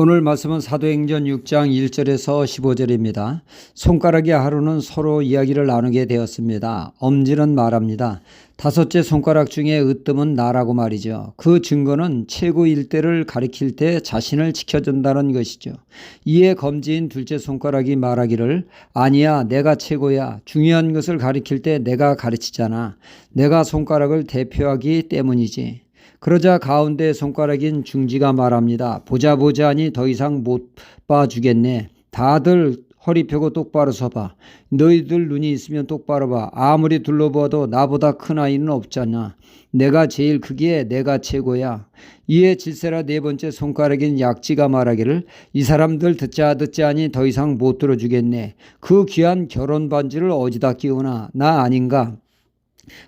오늘 말씀은 사도행전 6장 1절에서 15절입니다. 손가락이 하루는 서로 이야기를 나누게 되었습니다. 엄지는 말합니다. 다섯째 손가락 중에 으뜸은 나라고 말이죠. 그 증거는 최고 일대를 가리킬 때 자신을 지켜준다는 것이죠. 이에 검지인 둘째 손가락이 말하기를 아니야 내가 최고야. 중요한 것을 가리킬 때 내가 가르치잖아. 내가 손가락을 대표하기 때문이지. 그러자 가운데 손가락인 중지가 말합니다. 보자 하니 더 이상 못 봐주겠네. 다들 허리 펴고 똑바로 서봐. 너희들 눈이 있으면 똑바로 봐. 아무리 둘러봐도 나보다 큰 아이는 없잖아. 내가 제일 크기에 내가 최고야. 이에 질세라 네 번째 손가락인 약지가 말하기를 이 사람들 듣자 하니 더 이상 못 들어주겠네. 그 귀한 결혼 반지를 어디다 끼우나. 나 아닌가.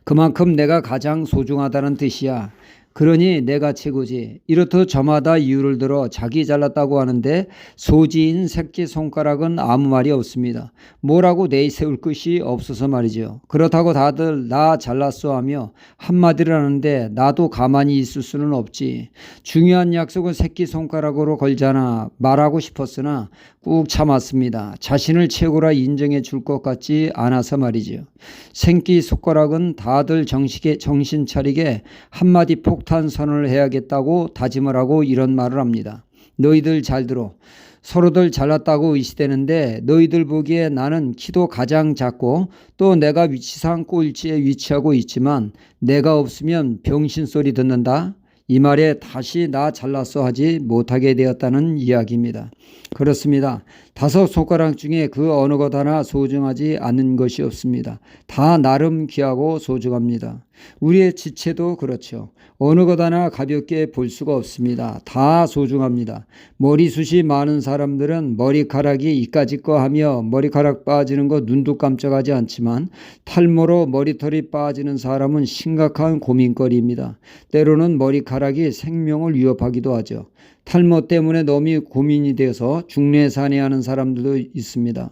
그만큼 내가 가장 소중하다는 뜻이야. 그러니 내가 최고지. 이렇듯 저마다 이유를 들어 자기 잘났다고 하는데 소지인 새끼손가락은 아무 말이 없습니다. 뭐라고 내세울 것이 없어서 말이죠. 그렇다고 다들 나 잘났어 하며 한마디를 하는데 나도 가만히 있을 수는 없지. 중요한 약속은 새끼손가락으로 걸잖아. 말하고 싶었으나 꾹 참았습니다. 자신을 최고라 인정해 줄 것 같지 않아서 말이죠. 새끼손가락은 다들 정신 차리게 한마디 폭탄 선언을 해야겠다고 다짐을 하고 이런 말을 합니다. 너희들 잘 들어. 서로들 잘났다고 의시되는데 너희들 보기에 나는 키도 가장 작고 또 내가 위치상 꼴찌에 위치하고 있지만 내가 없으면 병신 소리 듣는다. 이 말에 다시 나 잘났어 하지 못하게 되었다는 이야기입니다. 그렇습니다. 다섯 손가락 중에 그 어느 것 하나 소중하지 않는 것이 없습니다. 다 나름 귀하고 소중합니다. 우리의 지체도 그렇죠. 어느 것 하나 가볍게 볼 수가 없습니다. 다 소중합니다. 머리숱이 많은 사람들은 머리카락이 이까짓 거 하며 머리카락 빠지는 거 눈도 깜짝하지 않지만 탈모로 머리털이 빠지는 사람은 심각한 고민거리입니다. 때로는 머리카락이 생명을 위협하기도 하죠. 탈모 때문에 너무 고민이 되어서 중내산해하는 사람들도 있습니다.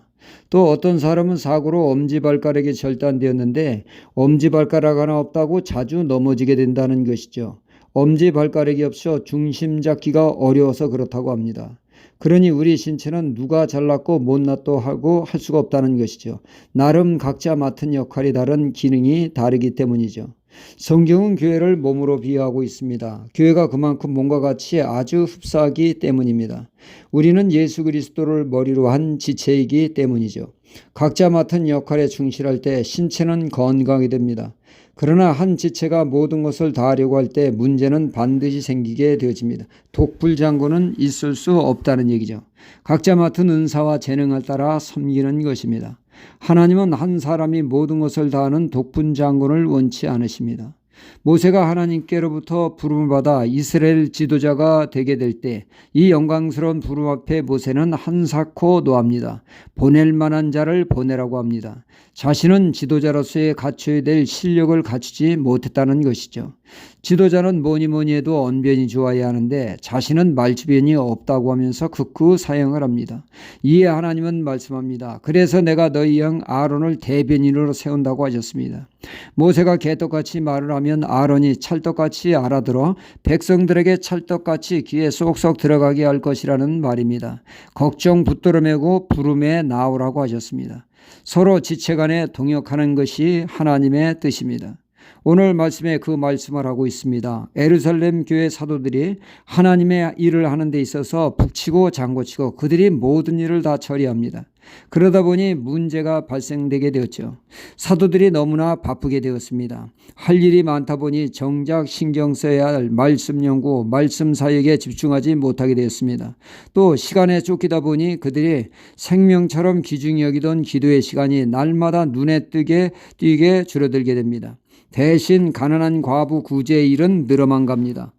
또 어떤 사람은 사고로 엄지발가락이 절단되었는데 엄지발가락 하나 없다고 자주 넘어지게 된다는 것이죠. 엄지발가락이 없어 중심 잡기가 어려워서 그렇다고 합니다. 그러니 우리 신체는 누가 잘났고 못났고 하고 할 수가 없다는 것이죠. 나름 각자 맡은 역할이 다른 기능이 다르기 때문이죠. 성경은 교회를 몸으로 비유하고 있습니다. 교회가 그만큼 몸과 같이 아주 흡사하기 때문입니다. 우리는 예수 그리스도를 머리로 한 지체이기 때문이죠. 각자 맡은 역할에 충실할 때 신체는 건강이 됩니다. 그러나 한 지체가 모든 것을 다 하려고 할 때 문제는 반드시 생기게 되어집니다. 독불장군은 있을 수 없다는 얘기죠. 각자 맡은 은사와 재능을 따라 섬기는 것입니다. 하나님은 한 사람이 모든 것을 다하는 독분장군을 원치 않으십니다. 모세가 하나님께로부터 부름을 받아 이스라엘 지도자가 되게 될 때 이 영광스러운 부름 앞에 모세는 한사코 노합니다. 보낼 만한 자를 보내라고 합니다. 자신은 지도자로서의 갖춰야 될 실력을 갖추지 못했다는 것이죠. 지도자는 뭐니 해도 언변이 좋아야 하는데 자신은 말주변이 없다고 하면서 극구 사형을 합니다. 이에 하나님은 말씀합니다. 그래서 내가 너희 형 아론을 대변인으로 세운다고 하셨습니다. 모세가 개떡같이 말을 하면 아론이 찰떡같이 알아들어 백성들에게 찰떡같이 귀에 쏙쏙 들어가게 할 것이라는 말입니다. 걱정 붙들어 매고 부름에 나오라고 하셨습니다. 서로 지체 간에 동역하는 것이 하나님의 뜻입니다. 오늘 말씀에 그 말씀을 하고 있습니다. 예루살렘 교회 사도들이 하나님의 일을 하는 데 있어서 북치고 장구치고 그들이 모든 일을 다 처리합니다. 그러다 보니 문제가 발생되게 되었죠. 사도들이 너무나 바쁘게 되었습니다. 할 일이 많다 보니 정작 신경 써야 할 말씀 연구, 말씀 사역에 집중하지 못하게 되었습니다. 또 시간에 쫓기다 보니 그들이 생명처럼 귀중히 여기던 기도의 시간이 날마다 눈에 띄게 줄어들게 됩니다. 대신 가난한 과부 구제의 일은 늘어만 갑니다.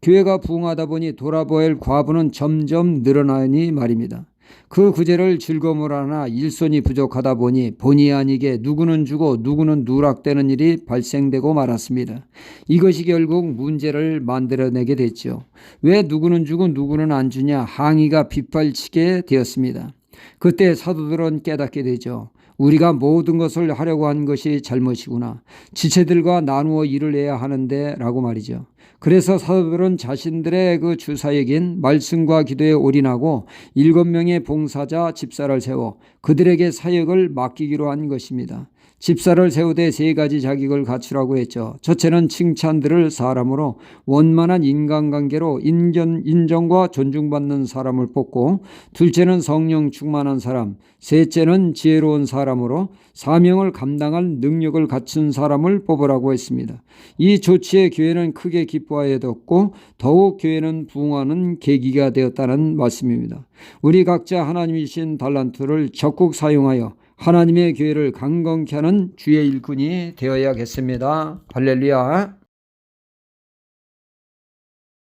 교회가 부흥하다 보니 돌아보야 할 과부는 점점 늘어나니 말입니다. 그 구제를 즐거움으로 하나 일손이 부족하다 보니 본의 아니게 누구는 주고 누구는 누락되는 일이 발생되고 말았습니다. 이것이 결국 문제를 만들어내게 됐죠. 왜 누구는 주고 누구는 안 주냐 항의가 빗발치게 되었습니다. 그때 사도들은 깨닫게 되죠. 우리가 모든 것을 하려고 한 것이 잘못이구나. 지체들과 나누어 일을 해야 하는데 라고 말이죠. 그래서 사도들은 자신들의 그 주사역인 말씀과 기도에 올인하고 7명의 봉사자 집사를 세워 그들에게 사역을 맡기기로 한 것입니다. 집사를 세우되 3가지 자격을 갖추라고 했죠. 첫째는 칭찬들을 사람으로 원만한 인간관계로 인정과 존중받는 사람을 뽑고, 둘째는 성령 충만한 사람, 셋째는 지혜로운 사람으로 사명을 감당할 능력을 갖춘 사람을 뽑으라고 했습니다. 이 조치에 교회는 크게 기뻐하였고 더욱 교회는 부흥하는 계기가 되었다는 말씀입니다. 우리 각자 하나님이 주신 달란트를 적극 사용하여 하나님의 교회를 강건케 하는 주의 일꾼이 되어야겠습니다. 할렐루야.